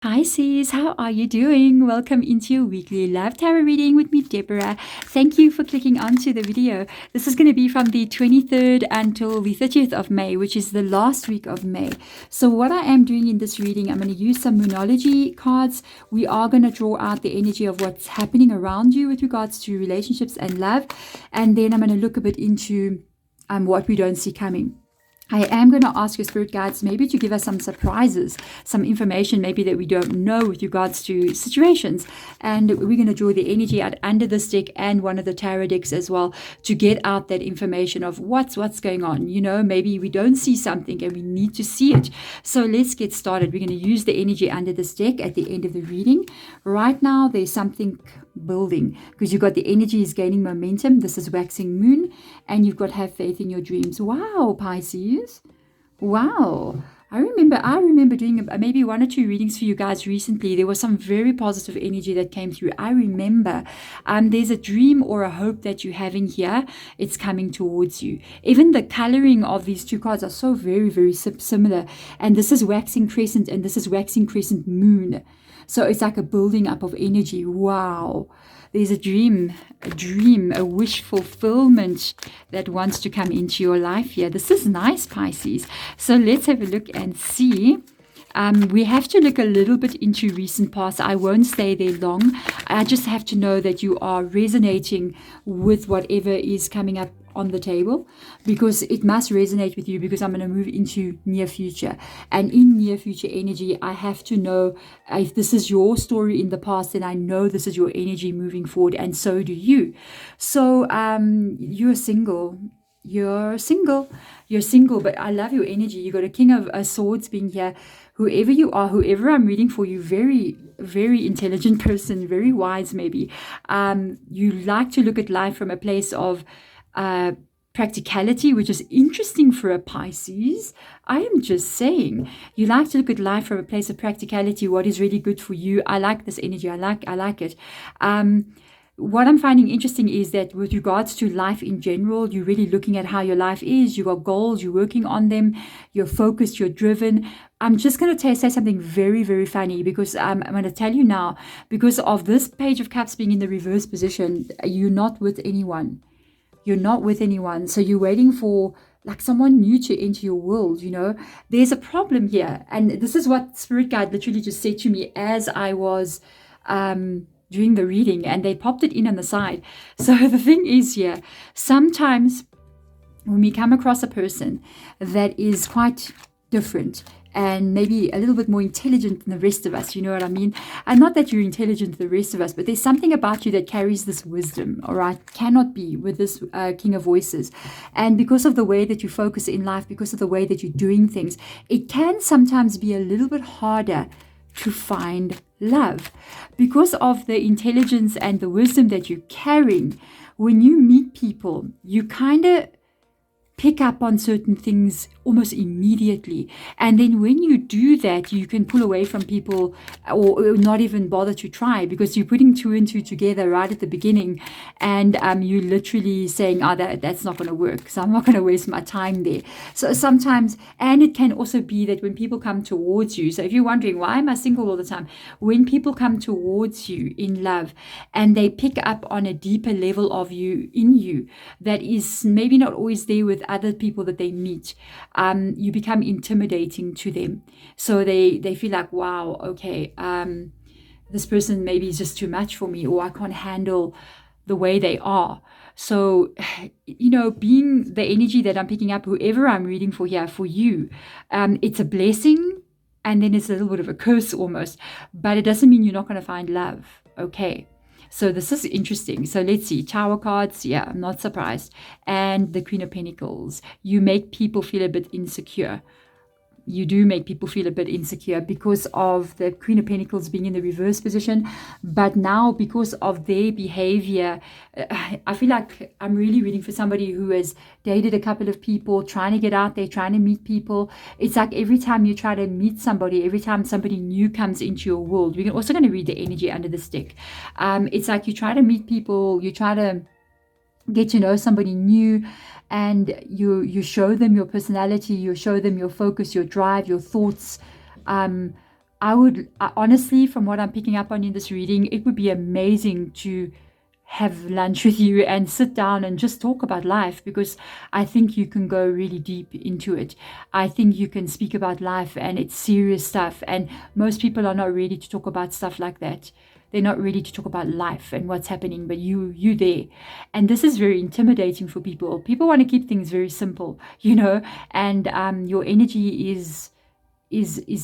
Pisces, how are you doing? Welcome into your weekly love tarot reading with me, Deborah. Thank you for clicking onto the video. This is going to be from the 23rd until the 30th of May, which is the last week of May. So what I am doing in this reading, I'm going to use some Moonology cards. We are going to draw out the energy of what's happening around you with regards to relationships and love. And then I'm going to look a bit into what we don't see coming. I am going to ask your spirit guides maybe to give us some surprises, some information maybe that we don't know with regards to situations. And we're going to draw the energy out under this deck and one of the tarot decks as well to get out that information of what's going on. You know, maybe we don't see something and we need to see it. So let's get started. We're going to use the energy under this deck at the end of the reading. Right now, there's something building because you've got the energy is gaining momentum. This is waxing moon, and you've got have faith in your dreams. Wow, Pisces. Wow. I remember doing maybe one or two readings for you guys recently. There was some very positive energy that came through. I remember there's a dream or a hope that you're having here. It's coming towards you. Even the coloring of these two cards are so very, very similar. And this is waxing crescent and this is waxing crescent moon. So it's like a building up of energy. Wow. There's a dream, a wish fulfillment that wants to come into your life here. This is nice, Pisces. So let's have a look and see. We have to look a little bit into recent past. I won't stay there long. I just have to know that you are resonating with whatever is coming up on the table, because it must resonate with you, because I'm going to move into near future. And in near future energy, I have to know if this is your story in the past, then I know this is your energy moving forward, and so do you. So you're single, but I love your energy. You got a King of Swords being here. Whoever you are, whoever I'm reading for you, very, very intelligent person, very wise maybe. You like to look at life from a place of practicality, which is interesting for a Pisces. I am just saying, you like to look at life from a place of practicality, what is really good for you. I like this energy. I like it. What I'm finding interesting is that with regards to life in general, you're really looking at how your life is. You got goals, you're working on them, you're focused, you're driven. I'm just going to say something very, very funny, because I'm going to tell you now, because of this Page of Cups being in the reverse position, you're not with anyone. You're not with anyone. So you're waiting for like someone new to enter your world, you know. There's a problem here. And this is what Spirit Guide literally just said to me as I was doing the reading, and they popped it in on the side. So the thing is here, sometimes when we come across a person that is quite different and maybe a little bit more intelligent than the rest of us, you know what I mean? And not that you're intelligent than the rest of us, but there's something about you that carries this wisdom, all right? Cannot be with this King of Voices. And because of the way that you focus in life, because of the way that you're doing things, it can sometimes be a little bit harder to find love. Because of the intelligence and the wisdom that you're carrying, when you meet people, you kind of pick up on certain things almost immediately. And then when you do that, you can pull away from people or not even bother to try, because you're putting two and two together right at the beginning. And you're literally saying, oh, that's not going to work. So I'm not going to waste my time there. So sometimes, and it can also be that when people come towards you, so if you're wondering, why am I single all the time? When people come towards you in love and they pick up on a deeper level of you in you that is maybe not always there with other people that they meet, you become intimidating to them. So they feel like, wow, okay, this person maybe is just too much for me, or I can't handle the way they are. So, you know, being the energy that I'm picking up, whoever I'm reading for here, for you, it's a blessing, and then it's a little bit of a curse almost, but it doesn't mean you're not going to find love, okay? So this is interesting. So let's see. Tower cards. Yeah, I'm not surprised. And the Queen of Pentacles. You make people feel a bit insecure. You do make people feel a bit insecure because of the Queen of Pentacles being in the reverse position. But now, because of their behavior, I feel like I'm really reading for somebody who has dated a couple of people, trying to get out there, trying to meet people. It's like every time you try to meet somebody, every time somebody new comes into your world, we're also going to read the energy under the stick. It's like you try to meet people, you try to get to know somebody new, and you show them your personality, you show them your focus, your drive, your thoughts, I would honestly, from what I'm picking up on in this reading, it would be amazing to have lunch with you and sit down and just talk about life, because I think you can go really deep into it. I think you can speak about life, and it's serious stuff. And most people are not ready to talk about stuff like that. They're not ready to talk about life and what's happening, but you there. And this is very intimidating for people. People want to keep things very simple, and your energy is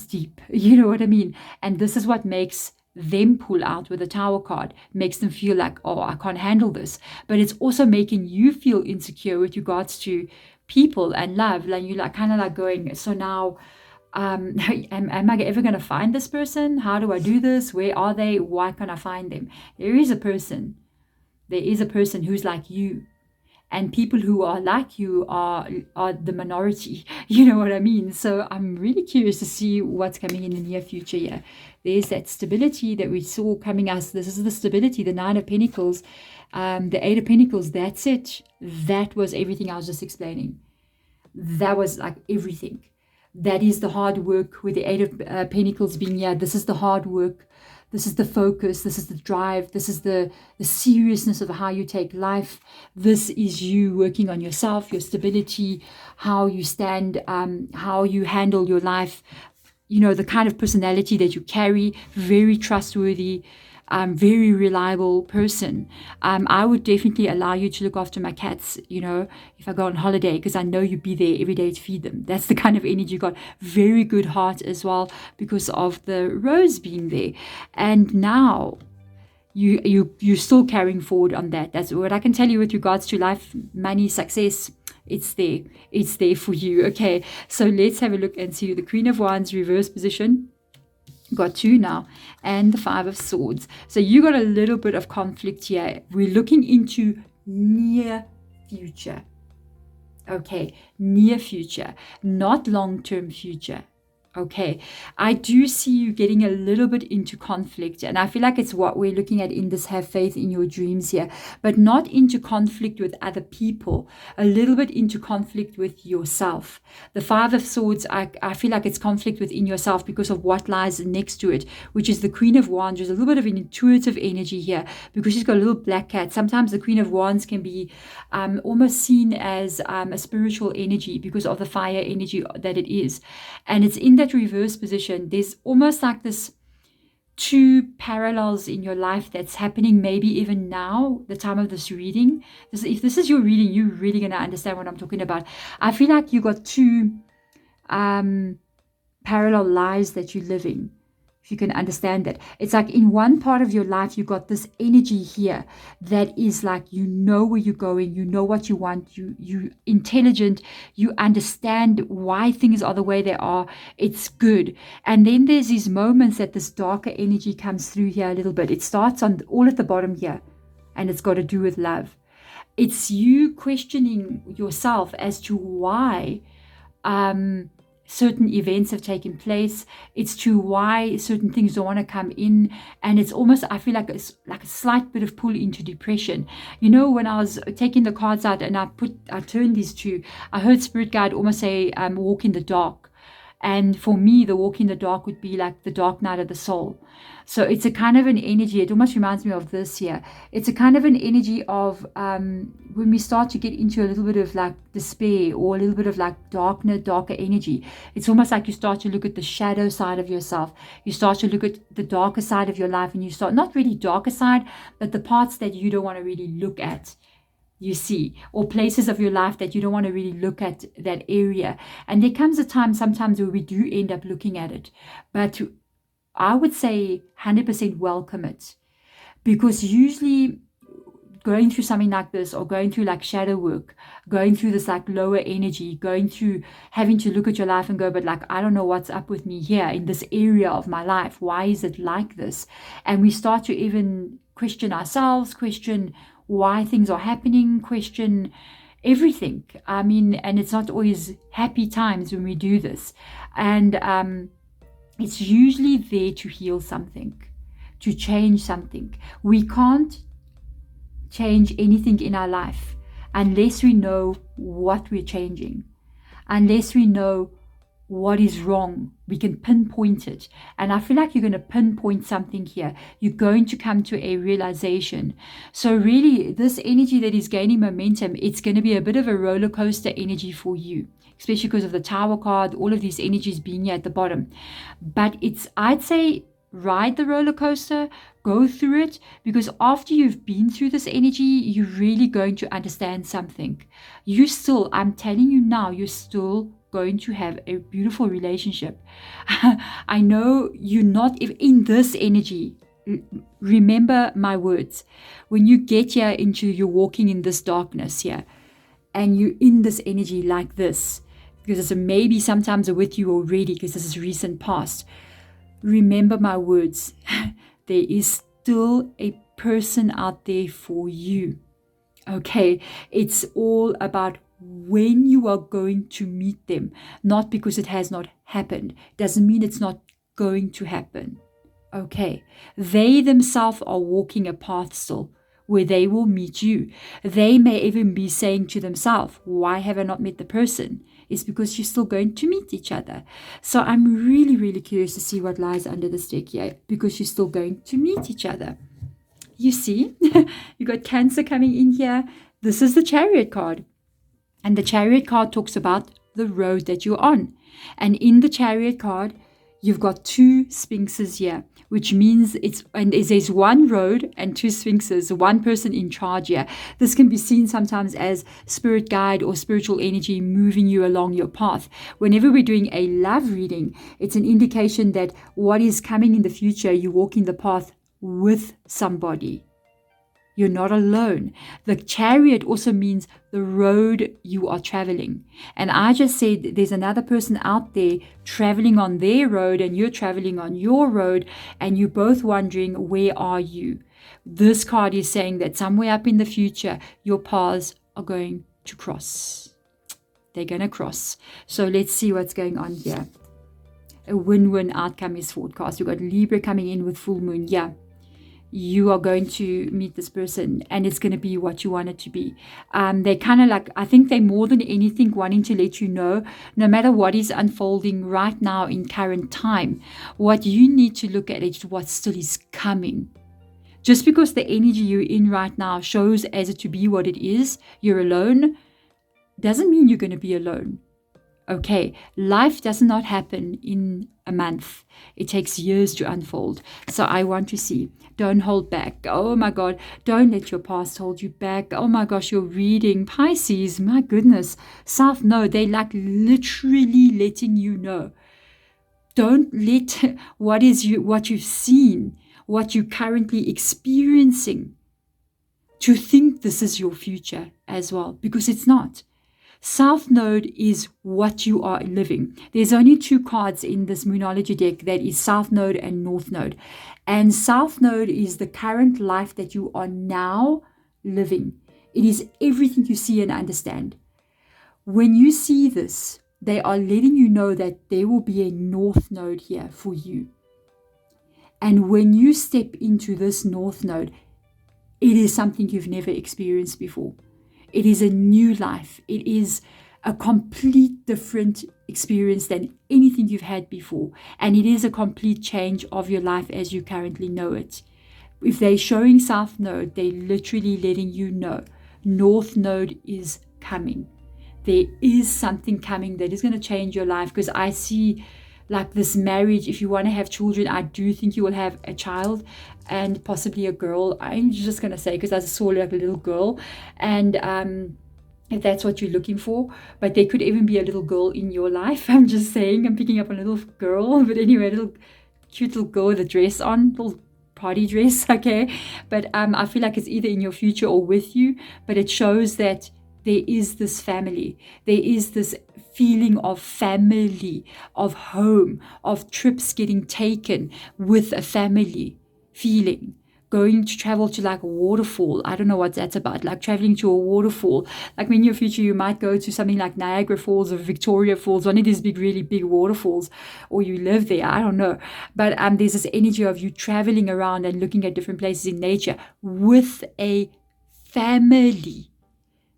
deep. You know what I mean? And this is what makes them pull out with the Tower card, makes them feel like, oh, I can't handle this. But it's also making you feel insecure with regards to people and love. Like you're like kind of like going, so now am I ever going to find this person? How do I do this? Where are they? Why can't I find them? There is a person who's like you. And people who are like you are the minority. You know what I mean? So I'm really curious to see what's coming in the near future. Yeah, there's that stability that we saw coming us. This is the stability, the Nine of Pentacles, the Eight of Pentacles. That's it. That was everything I was just explaining. That was like everything. That is the hard work with the Eight of Pentacles being, yeah, this is the hard work. This is the focus. This is the drive. This is the seriousness of how you take life. This is you working on yourself, your stability, how you stand, how you handle your life, the kind of personality that you carry, very trustworthy, very reliable person. I would definitely allow you to look after my cats, if I go on holiday, because I know you'd be there every day to feed them. That's the kind of energy you got. Very good heart as well, because of the rose being there. And now you're still carrying forward on that. That's what I can tell you with regards to life, money, success. It's there for you. Okay, so let's have a look and see the Queen of Wands reverse position. Got 2 now, and the Five of Swords. So you got a little bit of conflict here. We're looking into near future. Okay, near future, not long-term future. Okay, I do see you getting a little bit into conflict, and I feel like it's what we're looking at in this have faith in your dreams here, but not into conflict with other people, a little bit into conflict with yourself. The Five of Swords, I feel like it's conflict within yourself because of what lies next to it, which is the Queen of Wands. There's a little bit of an intuitive energy here because she's got a little black cat. Sometimes the Queen of Wands can be almost seen as a spiritual energy because of the fire energy that it is, and it's in that reverse position. There's almost like this 2 parallels in your life that's happening, maybe even now, the time of this reading. If this is your reading, you're really going to understand what I'm talking about. I feel like you got 2 parallel lives that you're living. If you can understand that, it's like in one part of your life you got this energy here that is like, where you're going, what you want, you intelligent, you understand why things are the way they are. It's good. And then there's these moments that this darker energy comes through here a little bit. It starts on all at the bottom here, and it's got to do with love. It's you questioning yourself as to why certain events have taken place. It's to why certain things don't want to come in, and it's almost, I feel like it's like a slight bit of pull into depression. When I was taking the cards out and I turned these 2, I heard Spirit Guide almost say walk in the dark. And for me, the walk in the dark would be like the dark night of the soul. So it's a kind of an energy, it almost reminds me of this here. It's a kind of an energy of when we start to get into a little bit of like despair or a little bit of like darker energy. It's almost like you start to look at the shadow side of yourself. You start to look at the darker side of your life, and you start, not really darker side, but the parts that you don't want to really look at. You see, or places of your life that you don't want to really look at that area. And there comes a time sometimes where we do end up looking at it. But I would say 100% welcome it. Because usually going through something like this, or going through like shadow work, going through this like lower energy, going through having to look at your life and go, but like, I don't know what's up with me here in this area of my life. Why is it like this? And we start to even question ourselves, question why things are happening, question everything. I mean, and it's not always happy times when we do this. And it's usually there to heal something, to change something. We can't change anything in our life unless we know what we're changing, unless we know what is wrong. We can pinpoint it. And I feel like you're going to pinpoint something here. You're going to come to a realization. So really, this energy that is gaining momentum, it's going to be a bit of a roller coaster energy for you, especially because of the Tower card, all of these energies being here at the bottom. But I'd say, ride the roller coaster, go through it, because after you've been through this energy, you're really going to understand something. I'm telling you now, you're still going to have a beautiful relationship. I know you're not in this energy. Remember my words. When you get here you're walking in this darkness here, and you're in this energy like this, because it's maybe sometimes with you already, because this is recent past. Remember my words. There is still a person out there for you. Okay, it's all about when you are going to meet them, not because it has not happened. Doesn't mean it's not going to happen. Okay, they themselves are walking a path still where they will meet you. They may even be saying to themselves, why have I not met the person? It's because you're still going to meet each other. So I'm really, really curious to see what lies under this deck here, because you're still going to meet each other. You see, you got Cancer coming in here. This is the Chariot card. And the Chariot card talks about the road that you're on. And in the Chariot card, you've got two sphinxes here, which means there's one road and two sphinxes, one person in charge here. This can be seen sometimes as spirit guide or spiritual energy moving you along your path. Whenever we're doing a love reading, it's an indication that what is coming in the future, you're walking the path with somebody. You're not alone. The Chariot also means the road you are traveling. And I just said there's another person out there traveling on their road, and you're traveling on your road, and you're both wondering, where are you? This card is saying that somewhere up in the future, your paths are going to cross. They're going to cross. So let's see what's going on here. A win-win outcome is forecast. You've got Libra coming in with full moon. Yeah. You are going to meet this person, and it's going to be what you want it to be. They kind of like, I think they more than anything wanting to let you know, no matter what is unfolding right now in current time, what you need to look at is what still is coming. Just because the energy you're in right now shows as it to be what it is, you're alone, doesn't mean you're going to be alone. Okay, life does not happen in a month. It takes years to unfold. So I want to see. Don't hold back. Oh my God, don't let your past hold you back. Oh my gosh, you're reading Pisces. My goodness. South Node, they like literally letting you know. Don't let what you've seen, what you're currently experiencing, to think this is your future as well, because it's not. South Node is what you are living. There's only two cards in this Moonology deck, that is South Node and North Node. And South Node is the current life that you are now living. It is everything you see and understand. When you see this, they are letting you know that there will be a North Node here for you. And when you step into this North Node, it is something you've never experienced before. It is a new life. It is a complete different experience than anything you've had before. And it is a complete change of your life as you currently know it. If they're showing South Node, they're literally letting you know North Node is coming. There is something coming that is going to change your life, because I see like this marriage. If you want to have children, I do think you will have a child, and possibly a girl. I'm just going to say, because I saw like a little girl, and if that's what you're looking for. But there could even be a little girl in your life. I'm just saying, I'm picking up a little girl. But anyway, a little cute little girl with a dress on, little party dress, okay? But I feel like it's either in your future or with you. But it shows that there is this family. There is this feeling of family, of home, of trips getting taken with a family feeling. Going to travel to like a waterfall. I don't know what that's about. Like traveling to a waterfall. Like in your future, you might go to something like Niagara Falls or Victoria Falls, one of these big, really big waterfalls, or you live there. I don't know. But there's this energy of you traveling around and looking at different places in nature with a family.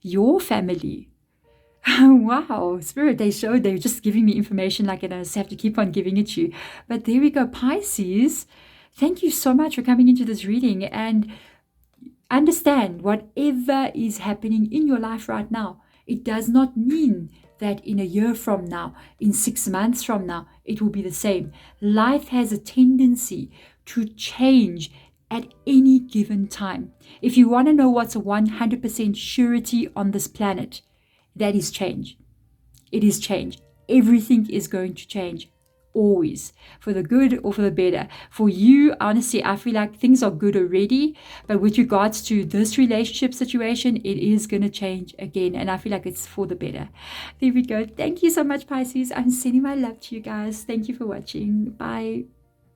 Your family. Wow, Spirit, they're just giving me information like, and I just have to keep on giving it to you. But there we go, Pisces. Thank you so much for coming into this reading, and understand whatever is happening in your life right now, it does not mean that in a year from now, in 6 months from now, it will be the same. Life has a tendency to change at any given time. If you want to know what's a 100% surety on this planet, that is change. It is change. Everything is going to change. Always. For the good or for the better. For you, honestly, I feel like things are good already. But with regards to this relationship situation, it is going to change again. And I feel like it's for the better. There we go. Thank you so much, Pisces. I'm sending my love to you guys. Thank you for watching. Bye.